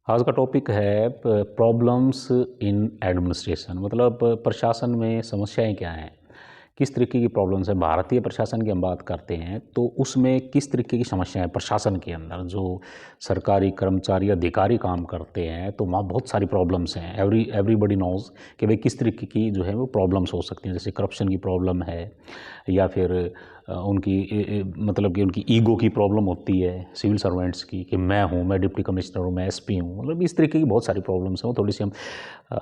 आज का टॉपिक है प्रॉब्लम्स इन एडमिनिस्ट्रेशन। मतलब प्रशासन में समस्याएं क्या हैं, किस तरीके की प्रॉब्लम्स है। भारतीय प्रशासन की हम बात करते हैं तो उसमें किस तरीके की समस्याएं हैं। प्रशासन के अंदर जो सरकारी कर्मचारी अधिकारी काम करते हैं तो वहाँ बहुत सारी प्रॉब्लम्स हैं। एवरीबडी नोज कि भाई किस तरीके की जो है वो प्रॉब्लम्स हो सकती हैं। जैसे करप्शन की प्रॉब्लम है, या फिर उनकी मतलब कि उनकी ईगो की प्रॉब्लम होती है सिविल सर्वेंट्स की, कि मैं डिप्टी कमिश्नर हूँ, मैं एसपी हूँ। मतलब इस तरीके की बहुत सारी प्रॉब्लम्स हैं, वो थोड़ी सी हम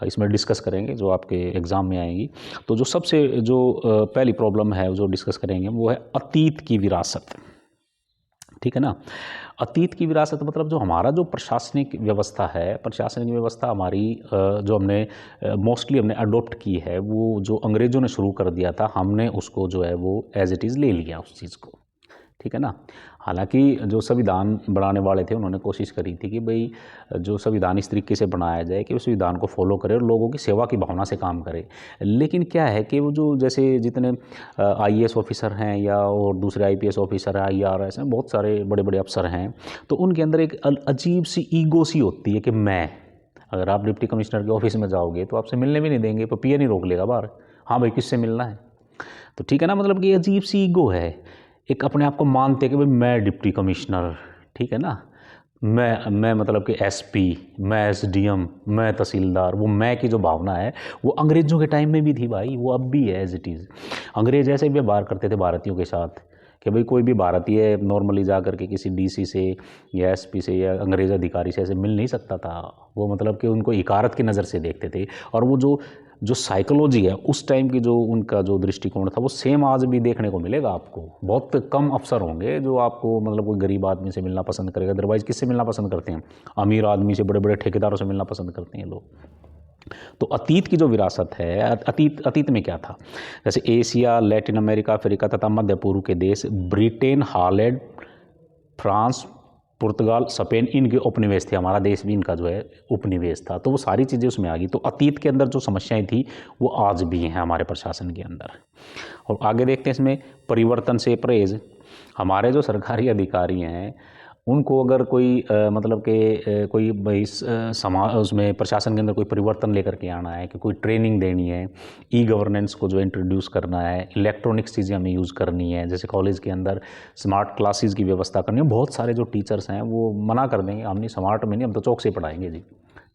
इसमें डिस्कस करेंगे जो आपके एग्ज़ाम में आएंगी। तो जो सबसे जो पहली प्रॉब्लम है जो डिस्कस करेंगे वो है अतीत की विरासत। ठीक है ना। अतीत की विरासत मतलब जो हमारा जो प्रशासनिक व्यवस्था है, प्रशासनिक व्यवस्था हमारी जो हमने मोस्टली हमने अडॉप्ट की है, वो जो अंग्रेज़ों ने शुरू कर दिया था, हमने उसको जो है वो एज इट इज़ ले लिया उस चीज़ को। ठीक है ना। हालांकि जो संविधान बनाने वाले थे उन्होंने कोशिश करी थी कि भाई जो संविधान इस तरीके से बनाया जाए कि उस संविधान को फॉलो करे और लोगों की सेवा की भावना से काम करे। लेकिन क्या है कि वो जो जैसे जितने आईएएस ऑफिसर हैं या और दूसरे आईपीएस ऑफिसर हैं, आईआरएस हैं, बहुत सारे बड़े बड़े अफसर हैं, तो उनके अंदर एक अजीब सी ईगो सी होती है कि मैं, अगर आप डिप्टी कमिश्नर के ऑफिस में जाओगे तो आपसे मिलने भी नहीं देंगे, तो पीए नहीं रोक लेगा बाहर। हाँ भाई किससे मिलना है। तो ठीक है ना, मतलब कि अजीब सी ईगो है। एक अपने आप को मानते हैं कि भाई मैं डिप्टी कमिश्नर, ठीक है ना, मैं मतलब कि एसपी, मैं एसडीएम, मैं तहसीलदार। वो मैं की जो भावना है वो अंग्रेज़ों के टाइम में भी थी भाई, वो अब भी है एज इट इज़। अंग्रेज़ ऐसे व्यवहार करते थे भारतीयों के साथ कि भाई कोई भी भारतीय नॉर्मली जा कर के किसी डीसी से या एसपी से या अंग्रेज़ अधिकारी से ऐसे मिल नहीं सकता था। वो मतलब कि उनको इकारत की नज़र से देखते थे। और वो जो जो साइकोलॉजी है उस टाइम की, जो उनका जो दृष्टिकोण था, वो सेम आज भी देखने को मिलेगा आपको। बहुत कम अफसर होंगे जो आपको मतलब कोई गरीब आदमी से मिलना पसंद करेगा। अदरवाइज किससे मिलना पसंद करते हैं, अमीर आदमी से, बड़े बड़े ठेकेदारों से मिलना पसंद करते हैं लोग। तो अतीत की जो विरासत है, अतीत अतीत में क्या था, जैसे एशिया, लैटिन अमेरिका, अफ्रीका तथा मध्य पूर्व के देश, ब्रिटेन, हॉलैंड, फ्रांस, पुर्तगाल, स्पेन, इनके उपनिवेश थे। हमारा देश भी इनका जो है उपनिवेश था। तो वो सारी चीज़ें उसमें आ गई। तो अतीत के अंदर जो समस्याएं थी वो आज भी हैं हमारे प्रशासन के अंदर। और आगे देखते हैं इसमें परिवर्तन से परहेज। हमारे जो सरकारी अधिकारी हैं उनको अगर कोई मतलब कि कोई भाई समाज उसमें प्रशासन के अंदर कोई परिवर्तन लेकर के आना है, कि कोई ट्रेनिंग देनी है, ई गवर्नेंस को जो इंट्रोड्यूस करना है, इलेक्ट्रॉनिक्स चीज़ें हमें यूज़ करनी है, जैसे कॉलेज के अंदर स्मार्ट क्लासेस की व्यवस्था करनी है। बहुत सारे जो टीचर्स हैं वो मना कर देंगे, हम नहीं स्मार्ट में नहीं, हम तो चौक से पढ़ाएंगे जी,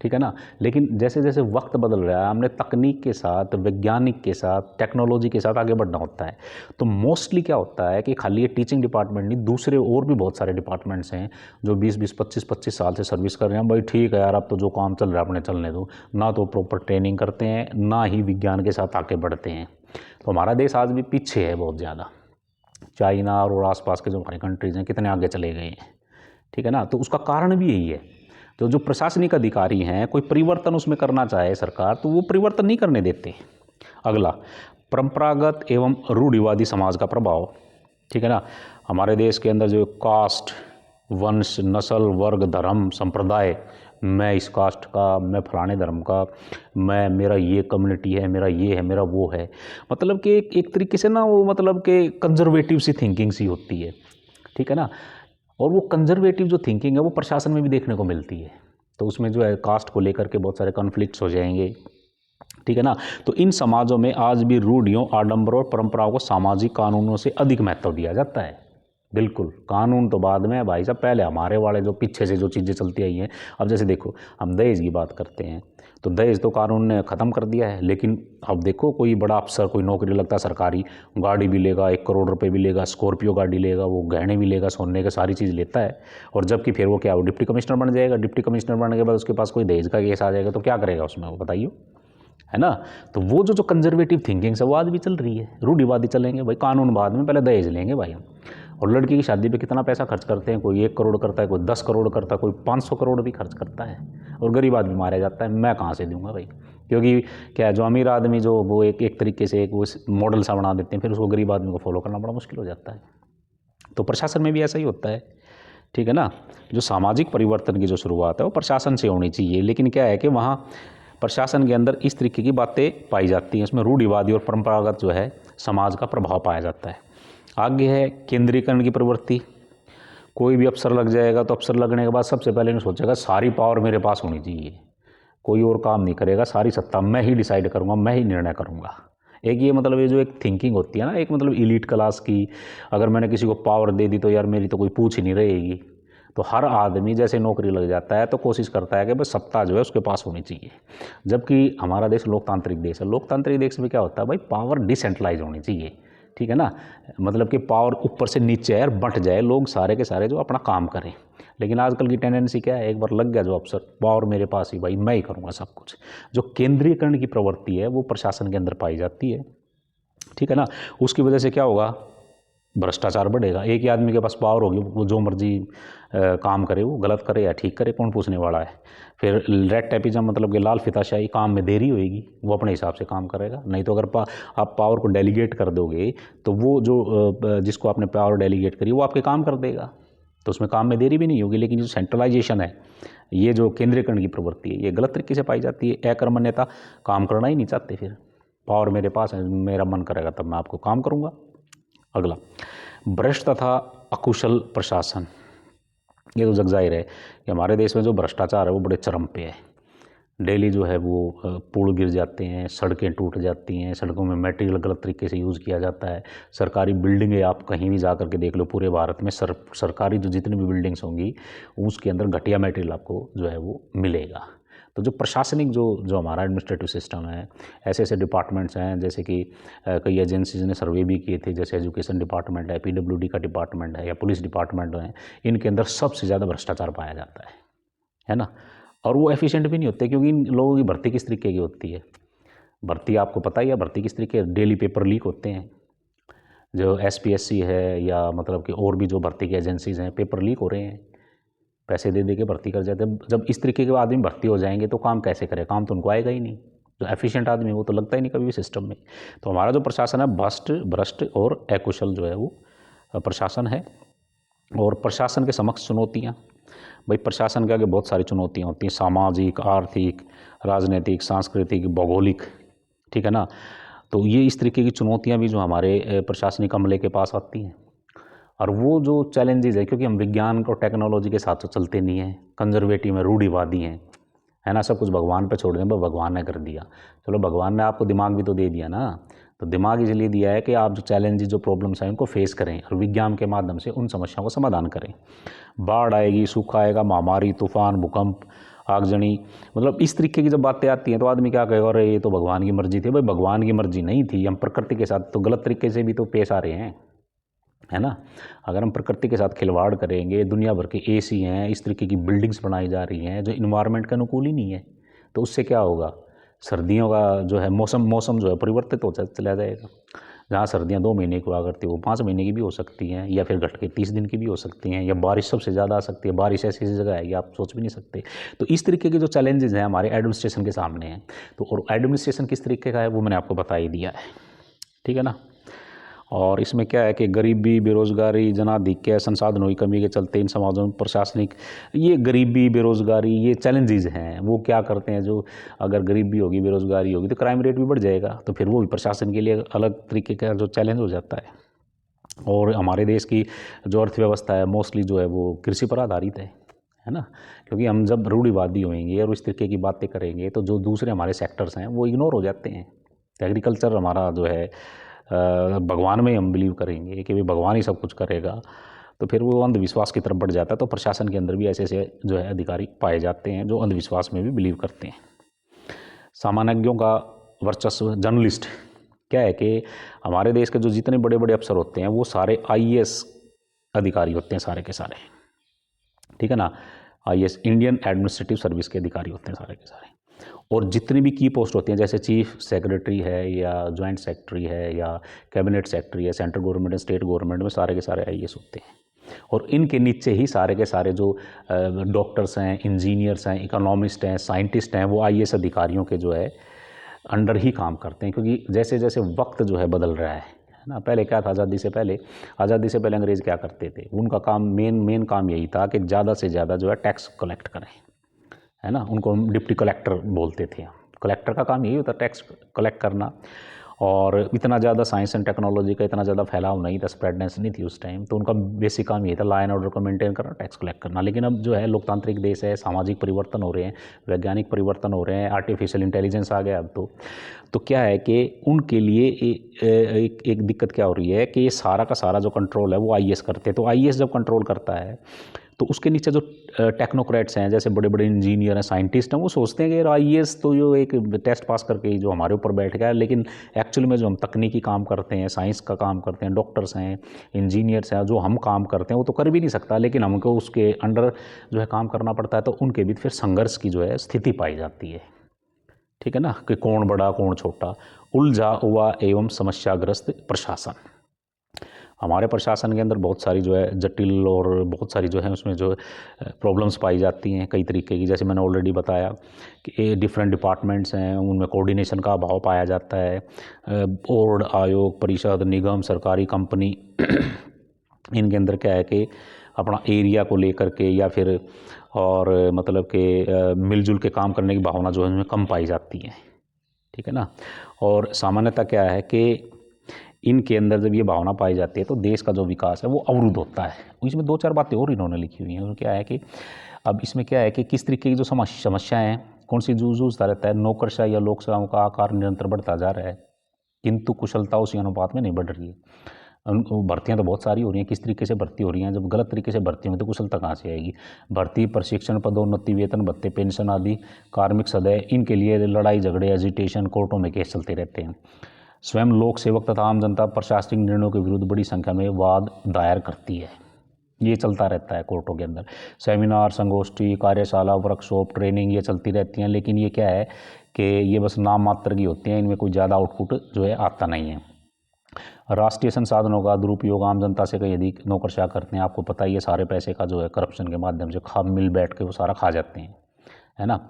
ठीक है ना। लेकिन जैसे जैसे वक्त बदल रहा है, हमने तकनीक के साथ, वैज्ञानिक के साथ, टेक्नोलॉजी के साथ आगे बढ़ना होता है। तो मोस्टली क्या होता है कि खाली ये टीचिंग डिपार्टमेंट नहीं, दूसरे और भी बहुत सारे डिपार्टमेंट्स हैं जो 20-20, 25-25 साल से सर्विस कर रहे हैं। भाई ठीक है यार, अब तो जो काम चल रहा है अपने चलने दो। ना तो प्रॉपर ट्रेनिंग करते हैं, ना ही विज्ञान के साथ आगे बढ़ते हैं। तो हमारा देश आज भी पीछे है बहुत ज़्यादा। चाइना और आसपास के जो हमारे कंट्रीज़ हैं कितने आगे चले गए हैं, ठीक है ना। तो उसका कारण भी यही है। तो जो प्रशासनिक अधिकारी हैं, कोई परिवर्तन उसमें करना चाहे सरकार, तो वो परिवर्तन नहीं करने देते। अगला, परंपरागत एवं रूढ़िवादी समाज का प्रभाव, ठीक है ना। हमारे देश के अंदर जो कास्ट, वंश, नस्ल, वर्ग, धर्म, संप्रदाय, मैं इस कास्ट का, मैं फलाने धर्म का, मैं, मेरा ये कम्युनिटी है, मेरा ये है, मेरा वो है। मतलब कि एक तरीके से ना वो मतलब कि कंजर्वेटिव सी थिंकिंग सी होती है, ठीक है ना। और वो कंजर्वेटिव जो थिंकिंग है वो प्रशासन में भी देखने को मिलती है। तो उसमें जो है कास्ट को लेकर के बहुत सारे कॉन्फ्लिक्ट्स हो जाएंगे, ठीक है ना। तो इन समाजों में आज भी रूढ़ियों, आडंबरों और परंपराओं को सामाजिक कानूनों से अधिक महत्व दिया जाता है। बिल्कुल, कानून तो बाद में है भाई साहब, पहले हमारे वाले जो पीछे से जो चीज़ें चलती आई हैं। अब जैसे देखो, हम दहेज की बात करते हैं तो दहेज तो कानून ने ख़त्म कर दिया है। लेकिन अब देखो, कोई बड़ा अफसर, कोई नौकरी लगता है सरकारी, गाड़ी भी लेगा, 1 करोड़ रुपए भी लेगा, स्कॉर्पियो गाड़ी लेगा, वो गहने भी लेगा, सोने का सारी चीज़ लेता है। और जबकि फिर वो क्या, वो डिप्टी कमिश्नर बन जाएगा। डिप्टी कमिश्नर बनने के बाद उसके पास कोई दहेज का केस आ जाएगा तो क्या करेगा उसमें, वो बताइए, है ना। तो वो जो कंजर्वेटिव थिंकिंग है वो आज भी चल रही है। रूढ़िवादी चलेंगे भाई, कानून बाद में, पहले दहेज लेंगे भाई हम। और लड़की की शादी पे कितना पैसा खर्च करते हैं, कोई 1 करोड़ करता है, कोई 10 करोड़ करता है, कोई 500 करोड़ भी खर्च करता है। और गरीब आदमी मारा जाता है, मैं कहाँ से दूंगा भाई। क्योंकि क्या है, जो अमीर आदमी जो वो एक तरीके से एक वो मॉडल सा बना देते हैं, फिर उसको गरीब आदमी को फॉलो करना बड़ा मुश्किल हो जाता है। तो प्रशासन में भी ऐसा ही होता है, ठीक है ना। जो सामाजिक परिवर्तन की जो शुरुआत है वो प्रशासन से होनी चाहिए। लेकिन क्या है कि वहाँ प्रशासन के अंदर इस तरीके की बातें पाई जाती हैं, उसमें रूढ़िवादी और परंपरागत जो है समाज का प्रभाव पाया जाता है। आगे है केंद्रीकरण की प्रवृत्ति। कोई भी अफसर लग जाएगा तो अफसर लगने के बाद सबसे पहले इन्हें सोचेगा सारी पावर मेरे पास होनी चाहिए, कोई और काम नहीं करेगा, सारी सत्ता मैं ही डिसाइड करूँगा, मैं ही निर्णय करूँगा। एक ये मतलब ये जो एक थिंकिंग होती है ना, एक मतलब इलीट क्लास की, अगर मैंने किसी को पावर दे दी तो यार मेरी तो कोई पूछ ही नहीं रहेगी। तो हर आदमी जैसे नौकरी लग जाता है तो कोशिश करता है कि बस सत्ता जो है उसके पास होनी चाहिए। जबकि हमारा देश लोकतांत्रिक देश है, लोकतांत्रिक देश में क्या होता है भाई, पावर डिसेंट्रलाइज होनी चाहिए, ठीक है ना, मतलब कि पावर ऊपर से नीचे आए और बंट जाए, लोग सारे के सारे जो अपना काम करें। लेकिन आजकल की टेंडेंसी क्या है, एक बार लग गया जो अफसर, पावर मेरे पास ही, भाई मैं ही करूँगा सब कुछ। जो केंद्रीयकरण की प्रवृत्ति है वो प्रशासन के अंदर पाई जाती है, ठीक है ना। उसकी वजह से क्या होगा, भ्रष्टाचार बढ़ेगा। एक ही आदमी के पास पावर होगी, वो जो मर्जी काम करे, वो गलत करे या ठीक करे, कौन पूछने वाला है। फिर रेड टेपिज्म मतलब कि लाल फीताशाही, काम में देरी होएगी, वो अपने हिसाब से काम करेगा। नहीं तो अगर आप पावर को डेलीगेट कर दोगे तो वो जो जिसको आपने पावर डेलीगेट करी वो आपके काम कर देगा, तो उसमें काम में देरी भी नहीं होगी। लेकिन जो सेंट्रलाइजेशन है, ये जो केंद्रीयकरण की प्रवृत्ति है, ये गलत तरीके से पाई जाती है। अकर्मण्यता, काम करना ही नहीं चाहते, फिर पावर मेरे पास है, मेरा मन करेगा तब मैं आपको काम करूँगा। अगला, भ्रष्ट तथा अकुशल प्रशासन। ये तो जग जाहिर है कि हमारे देश में जो भ्रष्टाचार है वो बड़े चरम पे है। डेली जो है वो पुल गिर जाते हैं, सड़कें टूट जाती हैं, सड़कों में मटेरियल गलत तरीके से यूज़ किया जाता है। सरकारी बिल्डिंगें आप कहीं भी जा कर के देख लो, पूरे भारत में सरकारी जो जितनी भी बिल्डिंग्स होंगी उसके अंदर घटिया मटेरियल आपको जो है वो मिलेगा। तो जो प्रशासनिक जो हमारा एडमिनिस्ट्रेटिव सिस्टम है, ऐसे ऐसे डिपार्टमेंट्स हैं, जैसे कि कई एजेंसीज ने सर्वे भी किए थे, जैसे एजुकेशन डिपार्टमेंट है, पीडब्ल्यूडी का डिपार्टमेंट है, या पुलिस डिपार्टमेंट है, इनके अंदर सबसे ज़्यादा भ्रष्टाचार पाया जाता है ना। और वो एफिशिएंट भी नहीं होते, क्योंकि इन लोगों की भर्ती किस तरीके की होती है, भर्ती आपको पता ही है, भर्ती किस तरीके, डेली पेपर लीक होते हैं। जो एसपीएससी है या मतलब कि और भी जो भर्ती की एजेंसीज हैं, पेपर लीक हो रहे हैं, पैसे दे दे के भर्ती कर जाते हैं। जब इस तरीके के आदमी भर्ती हो जाएंगे तो काम कैसे करें, काम तो उनको आएगा ही नहीं। जो एफिशिएंट आदमी है वो तो लगता ही नहीं कभी भी सिस्टम में। तो हमारा जो प्रशासन है भ्रष्ट और अकुशल जो है वो प्रशासन है। और प्रशासन के समक्ष चुनौतियाँ, भाई प्रशासन के आगे बहुत सारी चुनौतियाँ होती हैं, सामाजिक, आर्थिक, राजनीतिक, सांस्कृतिक, भौगोलिक, ठीक है ना। तो ये इस तरीके की चुनौतियाँ भी जो हमारे प्रशासनिक अमले के पास आती हैं। और वो जो चैलेंजेस है, क्योंकि हम विज्ञान और टेक्नोलॉजी के साथ तो चलते नहीं हैं, कंजर्वेटिव में, रूढ़िवादी हैं, है ना, सब कुछ भगवान पे छोड़ दें, भगवान ने कर दिया। चलो भगवान ने आपको दिमाग भी तो दे दिया ना, तो दिमाग इसलिए दिया है कि आप जो चैलेंजेस, जो प्रॉब्लम्स हैं उनको फेस करें और विज्ञान के माध्यम से उन समस्याओं का समाधान करें। बाढ़ आएगी, सूखा आएगा, महामारी, तूफान, भूकंप, आगजनी, मतलब इस तरीके की जब बातें आती हैं तो आदमी क्या कहेगा, अरे ये तो भगवान की मर्जी थी। भाई भगवान की मर्जी नहीं थी, हम प्रकृति के साथ तो गलत तरीके से भी तो पेश आ रहे हैं, है ना। अगर हम प्रकृति के साथ खिलवाड़ करेंगे, दुनिया भर के एसी हैं, इस तरीके की बिल्डिंग्स बनाई जा रही हैं जो इन्वायरमेंट के अनुकूल ही नहीं है, तो उससे क्या होगा, सर्दियों का जो है मौसम जो है परिवर्तित हो चला जाएगा। जहाँ सर्दियाँ 2 महीने की हुआ करती है वो 5 महीने की भी हो सकती हैं, या फिर घट के 30 दिन की भी हो सकती हैं, या बारिश सबसे ज़्यादा आ सकती है, बारिश ऐसी ऐसी जगह आएगी आप सोच भी नहीं सकते। तो इस तरीके के जो चैलेंजेस हैं हमारे एडमिनिस्ट्रेशन के सामने हैं। तो और एडमिनिस्ट्रेशन किस तरीके का है वो मैंने आपको बता ही दिया है, ठीक है ना। और इसमें क्या है कि गरीबी, बेरोज़गारी, जनाधिक्य, संसाधनों की कमी के चलते इन समाजों में प्रशासनिक, ये गरीबी, बेरोज़गारी, ये चैलेंजेस हैं। वो क्या करते हैं, जो अगर गरीबी होगी, बेरोज़गारी होगी तो क्राइम रेट भी बढ़ जाएगा, तो फिर वो भी प्रशासन के लिए अलग तरीके का जो चैलेंज हो जाता है। और हमारे देश की जो अर्थव्यवस्था है मोस्टली जो है वो कृषि पर आधारित है ना। क्योंकि हम जब रूढ़िवादी होंगे और इस तरीके की बातें करेंगे तो जो दूसरे हमारे सेक्टर्स हैं वो इग्नोर हो जाते हैं। एग्रीकल्चर हमारा जो है भगवान में हम बिलीव करेंगे कि भाई भगवान ही सब कुछ करेगा, तो फिर वो अंधविश्वास की तरफ बढ़ जाता है। तो प्रशासन के अंदर भी ऐसे ऐसे जो है अधिकारी पाए जाते हैं जो अंधविश्वास में भी बिलीव करते हैं। सामान्यज्ञों का वर्चस्व, जर्नलिस्ट, क्या है कि हमारे देश के जो जितने बड़े बड़े अफसर होते हैं वो सारे आईएएस अधिकारी होते हैं, सारे के सारे, ठीक है ना। आईएएस, इंडियन एडमिनिस्ट्रेटिव सर्विस के अधिकारी होते हैं सारे के सारे। और जितनी भी की पोस्ट होती हैं, जैसे चीफ सेक्रेटरी है या जॉइंट सेक्रेटरी है या कैबिनेट सेक्रेटरी है, central government and state government में सारे के सारे आईएएस होते हैं। और इनके नीचे ही सारे के सारे जो डॉक्टर्स हैं, इंजीनियर्स हैं, इकोनॉमिस्ट हैं, साइंटिस्ट हैं, वो आईएएस अधिकारियों के जो है अंडर ही काम करते हैं। क्योंकि जैसे जैसे वक्त जो है बदल रहा है ना, पहले क्या था, आज़ादी से पहले अंग्रेज़ क्या करते थे, उनका काम मेन काम यही था कि ज़्यादा से ज़्यादा जो है टैक्स कलेक्ट करें, है ना। उनको हम डिप्टी कलेक्टर बोलते थे। कलेक्टर का काम यही होता है, टैक्स कलेक्ट करना। और इतना ज़्यादा साइंस एंड टेक्नोलॉजी का इतना ज़्यादा फैलाव नहीं था, स्प्रेडनेस नहीं थी उस टाइम, तो उनका बेसिक काम ये था लॉ एंड ऑर्डर को मेंटेन करना, टैक्स कलेक्ट करना। लेकिन अब जो है लोकतांत्रिक देश है, सामाजिक परिवर्तन हो रहे हैं, वैज्ञानिक परिवर्तन हो रहे हैं, आर्टिफिशियल इंटेलिजेंस आ गया अब तो क्या है कि उनके लिए एक दिक्कत क्या हो रही है कि ये सारा का सारा जो कंट्रोल है वो आईएएस करते हैं। तो आईएएस जब कंट्रोल करता है तो उसके नीचे जो टेक्नोक्रेट्स हैं, जैसे बड़े बड़े इंजीनियर हैं, साइंटिस्ट हैं, वो सोचते हैं कि यार आईएएस तो जो एक टेस्ट पास करके ही जो हमारे ऊपर बैठ गया है, लेकिन एक्चुअली में जो हम तकनीकी काम करते हैं, साइंस का काम करते हैं, डॉक्टर्स हैं, इंजीनियर्स हैं, जो हम काम करते हैं वो तो कर भी नहीं सकता, लेकिन हमको उसके अंडर जो है काम करना पड़ता है। तो उनके बीच फिर संघर्ष की जो है स्थिति पाई जाती है, ठीक है ना, कि कौन बड़ा कौन छोटा, उलझा हुआ एवं समस्याग्रस्त प्रशासन। हमारे प्रशासन के अंदर बहुत सारी जो है जटिल और बहुत सारी जो है उसमें जो प्रॉब्लम्स पाई जाती हैं कई तरीके की। जैसे मैंने ऑलरेडी बताया कि डिफरेंट डिपार्टमेंट्स हैं, उनमें कोऑर्डिनेशन का अभाव पाया जाता है। बोर्ड, आयोग, परिषद, निगम, सरकारी कंपनी इनके अंदर क्या है कि अपना एरिया को लेकर के या फिर और मतलब कि मिलजुल के काम करने की भावना जो है उनमें कम पाई जाती है, ठीक है ना। और सामान्यतः क्या है कि इनके अंदर जब ये भावना पाई जाती है तो देश का जो विकास है वो अवरुद्ध होता है। इसमें दो चार बातें और इन्होंने लिखी हुई हैं। और क्या है कि अब इसमें क्या है कि किस तरीके की जो समस्याएं हैं, कौन सी जूझता रहता है। नौकरशाही या लोकसेवाओं का आकार निरंतर बढ़ता जा रहा है, किंतु कुशलता उसी अनुपात में नहीं बढ़ रही है। भर्तियां तो बहुत सारी हो रही हैं, किस तरीके से भर्ती हो रही हैं। जब गलत तरीके से भर्ती होगी तो कुशलता कहाँ से आएगी। भर्ती, प्रशिक्षण, पदोन्नति, वेतन भत्ते, पेंशन आदि, कार्मिक सदैव इनके लिए लड़ाई झगड़े, एजिटेशन, कोर्टों में केस चलते रहते हैं। स्वयं लोक सेवक तथा आम जनता प्रशासनिक निर्णयों के विरुद्ध बड़ी संख्या में वाद दायर करती है। ये चलता रहता है कोर्टों के अंदर। सेमिनार, संगोष्ठी, कार्यशाला, वर्कशॉप, ट्रेनिंग ये चलती रहती हैं, लेकिन ये क्या है कि ये बस नाम मात्र की होती हैं, इनमें कोई ज़्यादा आउटपुट जो है आता नहीं है। राष्ट्रीय संसाधनों का दुरुपयोग, आम जनता से कई अधिक नौकरशाह करते हैं। आपको पता ही है सारे पैसे का जो है करप्शन के माध्यम से खा मिल बैठ के वो सारा खा जाते हैं, है ना।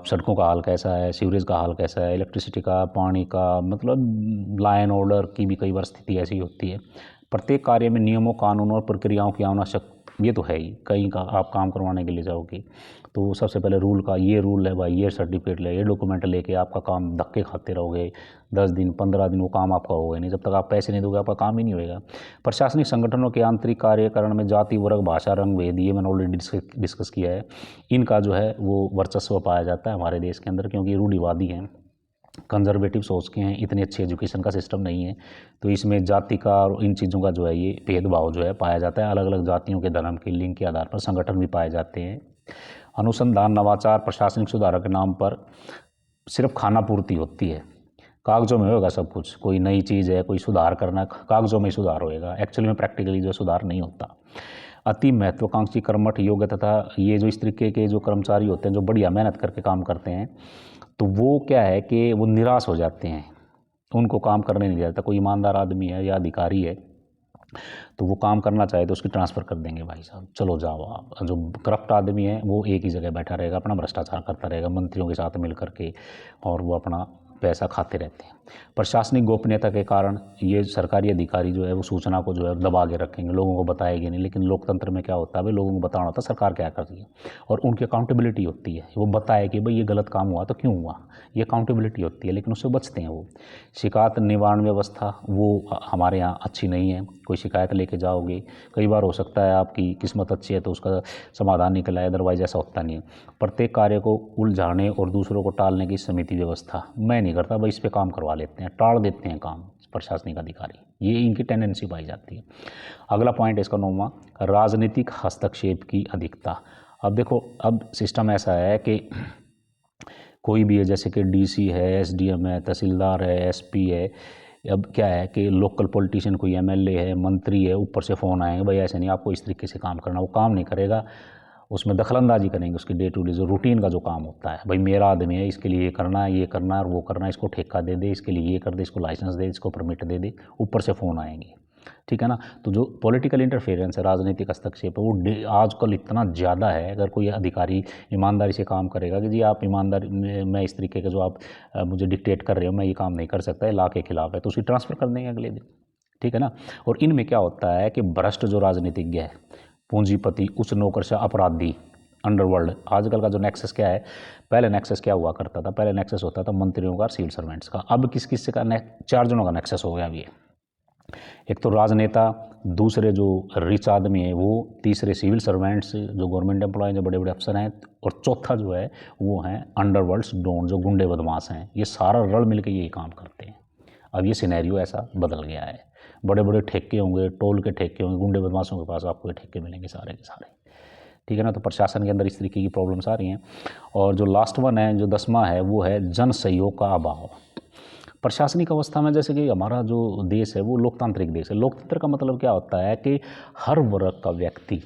सड़कों का हाल कैसा है, सीवरेज का हाल कैसा है, इलेक्ट्रिसिटी का, पानी का, मतलब लॉ एंड ऑर्डर की भी कई बार स्थिति ऐसी होती है। प्रत्येक कार्य में नियमों, कानूनों और प्रक्रियाओं की आवश्यक ये तो है ही। कहीं का आप काम करवाने के लिए जाओगे तो सबसे पहले रूल का ये रूल है भाई, ये सर्टिफिकेट ले, ये डॉक्यूमेंट लेके आपका काम धक्के खाते रहोगे 10 दिन 15 दिन, वो काम आपका होगा नहीं। जब तक आप पैसे नहीं दोगे आपका काम ही नहीं होगा। प्रशासनिक संगठनों के आंतरिक कार्यकरण में जाति, वर्ग, भाषा, रंग भेद, ये मैंने ऑलरेडी डिस्कस किया है, इनका जो है वो वर्चस्व पाया जाता है हमारे देश के अंदर, क्योंकि रूढ़िवादी हैं, कंजर्वेटिव सोच के हैं, इतनी अच्छी एजुकेशन का सिस्टम नहीं है। तो इसमें जाति का और इन चीज़ों का जो है ये भेदभाव जो है पाया जाता है। अलग अलग जातियों के धर्म के लिंग के आधार पर संगठन भी पाए जाते हैं। अनुसंधान, नवाचार, प्रशासनिक सुधारों के नाम पर सिर्फ खाना पूर्ति होती है। कागजों में होगा सब कुछ, कोई नई चीज़ है, कोई सुधार करना, कागजों में सुधार होएगा, एक्चुअली में प्रैक्टिकली जो सुधार नहीं होता। अति महत्वाकांक्षी, कर्मठ, योग्य तथा ये जो इस तरीके के जो कर्मचारी होते हैं जो बढ़िया मेहनत करके काम करते हैं, तो वो क्या है कि वो निराश हो जाते हैं, उनको काम करने नहीं दिया जाता। कोई ईमानदार आदमी है या अधिकारी है तो वो काम करना चाहे तो उसकी ट्रांसफ़र कर देंगे, भाई साहब चलो जाओ आप। जो करप्ट आदमी है वो एक ही जगह बैठा रहेगा, अपना भ्रष्टाचार करता रहेगा मंत्रियों के साथ मिल करके, और वो अपना पैसा खाते रहते हैं। प्रशासनिक गोपनीयता के कारण ये सरकारी अधिकारी जो है वो सूचना को जो है दबा के रखेंगे, लोगों को बताएंगे नहीं। लेकिन लोकतंत्र में क्या होता है भाई, लोगों को बताना होता है सरकार क्या कर रही है, और उनकी अकाउंटेबिलिटी होती है, वो बताए कि भाई ये गलत काम हुआ तो क्यों हुआ, ये अकाउंटेबिलिटी होती है, लेकिन उससे बचते हैं वो। शिकायत निवारण व्यवस्था वो हमारे यहाँ अच्छी नहीं है। कोई शिकायत लेके जाओगे, कई बार हो सकता है आपकी किस्मत अच्छी है तो उसका समाधान निकल आए, अदरवाइज ऐसा होता नहीं है। प्रत्येक कार्य को उलझाने और दूसरों को टालने की समिति व्यवस्था मैं नहीं करता भाई, इस पे काम करवा लेते हैं, टाल देते हैं काम प्रशासनिक अधिकारी, ये इनकी टेंडेंसी पाई जाती है। अगला पॉइंट है इसका 9वां, राजनीतिक हस्तक्षेप की अधिकता। अब देखो, अब सिस्टम ऐसा है कि कोई भी है, जैसे कि डीसी है, एसडीएम है, तहसीलदार है, एसपी है। अब क्या है कि लोकल पॉलिटिशियन, कोई एमएलए है, मंत्री है, ऊपर से फ़ोन आएंगे भाई ऐसे नहीं, आपको इस तरीके से काम करना, वो काम नहीं करेगा, उसमें दखलंदाजी करेंगे। उसकी डे टू डे जो रूटीन का जो काम होता है, भाई मेरा आदमी है, इसके लिए ये करना है, ये करना है और वो करना है, इसको ठेका दे दे, इसके लिए ये कर दे, इसको लाइसेंस दे, इसको परमिट दे दे, ऊपर से फ़ोन आएंगे, ठीक है ना। तो जो पॉलिटिकल इंटरफेरेंस है, राजनीतिक हस्तक्षेप है, वो आजकल इतना ज़्यादा है। अगर कोई अधिकारी ईमानदारी से काम करेगा कि जी आप ईमानदारी, मैं इस तरीके का जो आप मुझे डिक्टेट कर रहे हो, मैं ये काम नहीं कर सकता, ये लॉ के खिलाफ है, तो उसे ट्रांसफ़र कर देंगे अगले दिन, ठीक है ना। और इनमें क्या होता है कि भ्रष्ट जो राजनीतिज्ञ है, पूंजीपति, उच्च नौकरशाह, अपराधी, अंडरवर्ल्ड। आजकल का जो नेक्सस क्या है, पहले नेक्सस क्या हुआ करता था, पहले नेक्सस होता था मंत्रियों का और सिविल सर्वेंट्स का। अब किस किस का 4 जनों का नेक्सस हो गया अभी। एक तो राजनेता, दूसरे जो रिच आदमी है वो, तीसरे सिविल सर्वेंट्स जो गवर्नमेंट एम्प्लॉय जो बड़े बड़े अफसर हैं, और चौथा जो है वो हैं अंडरवर्ल्ड्स डॉन जो गुंडे बदमाश हैं। ये सारा रल मिल के यही काम करते हैं। अब ये सिनेरियो ऐसा बदल गया है। बड़े बड़े ठेके होंगे, टोल के ठेके होंगे, गुंडे बदमाशों के पास आपको ये ठेके मिलेंगे सारे के सारे, ठीक है ना। तो प्रशासन के अंदर इस तरीके की प्रॉब्लम्स आ रही हैं। और जो लास्ट वन है, जो 10वां है, वो है जन सहयोग का अभाव। प्रशासनिक अवस्था में, जैसे कि हमारा जो देश है वो लोकतांत्रिक देश है। लोकतंत्र का मतलब क्या होता है कि हर वर्ग का व्यक्ति,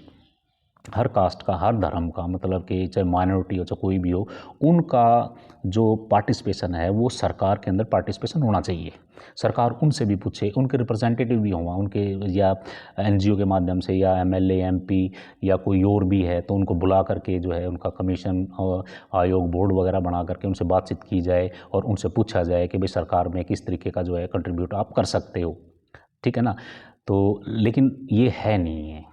हर कास्ट का, हर धर्म का, मतलब कि चाहे माइनॉरिटी हो चाहे कोई भी हो, उनका जो पार्टिसिपेशन है वो सरकार के अंदर पार्टिसिपेशन होना चाहिए। सरकार उनसे भी पूछे, उनके रिप्रेजेंटेटिव भी हों, उनके या एनजीओ के माध्यम से, या एमएलए एमपी या कोई और भी है तो उनको बुला करके जो है उनका कमीशन आयोग बोर्ड वगैरह बना करके उनसे बातचीत की जाए और उनसे पूछा जाए कि भाई सरकार में किस तरीके का जो है कंट्रीब्यूट आप कर सकते हो, ठीक है ना। तो लेकिन ये है नहीं है,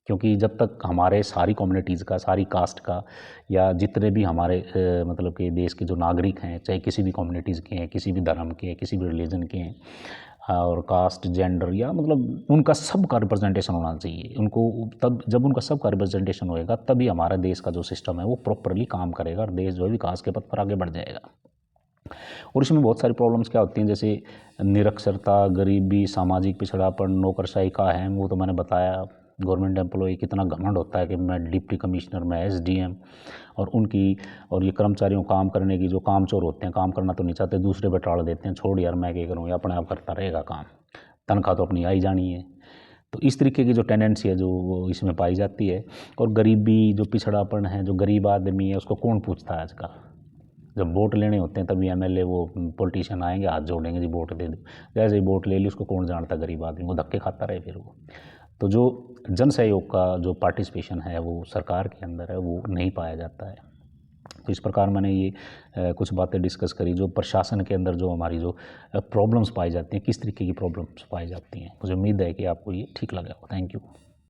क्योंकि जब तक हमारे सारी कम्युनिटीज़ का, सारी कास्ट का, या जितने भी हमारे मतलब कि देश के जो नागरिक हैं, चाहे किसी भी कम्युनिटीज़ के हैं, किसी भी धर्म के हैं, किसी भी रिलीजन के हैं, और कास्ट, जेंडर, या मतलब उनका सबका रिप्रेजेंटेशन होना चाहिए उनको। तब जब उनका सबका रिप्रेजेंटेशन होएगा तभी हमारा देश का जो सिस्टम है वो प्रॉपरली काम करेगा और देश जो है विकास के पथ पर आगे बढ़ जाएगा। और इसमें बहुत सारी प्रॉब्लम्स क्या होती हैं, जैसे निरक्षरता, गरीबी, सामाजिक पिछड़ापन, नौकरशाही का अहम, वो तो मैंने बताया। गवर्नमेंट एम्प्लॉय कितना घमंड होता है कि मैं डिप्टी कमिश्नर, मैं एसडीएम, और ये कर्मचारियों को काम करने की, जो कामचोर होते हैं, काम करना तो नहीं चाहते, दूसरे पे टाल देते हैं, छोड़ यार मैं क्या करूँ, अपने आप करता रहेगा काम, तनख्वाह तो अपनी आई जानी है। तो इस तरीके की जो टेंडेंसी है जो वो इसमें पाई जाती है। और गरीबी, जो पिछड़ापन है, जो गरीब आदमी है उसको कौन पूछता है आजकल। जब वोट लेने होते हैं तभी एमएलए, वो पॉलिटिशियन आएंगे, हाथ जोड़ेंगे, जी वोट दे दो। जैसे ही वोट ले ली उसको कौन जानता, गरीब आदमी वो धक्के खाता रहे फिर वो। तो जो जन सहयोग का जो पार्टिसिपेशन है वो सरकार के अंदर है वो नहीं पाया जाता है। तो इस प्रकार मैंने ये कुछ बातें डिस्कस करी जो प्रशासन के अंदर जो हमारी जो प्रॉब्लम्स पाई जाती हैं, किस तरीके की प्रॉब्लम्स पाई जाती हैं। मुझे उम्मीद है कि आपको ये ठीक लगा हो। Thank you.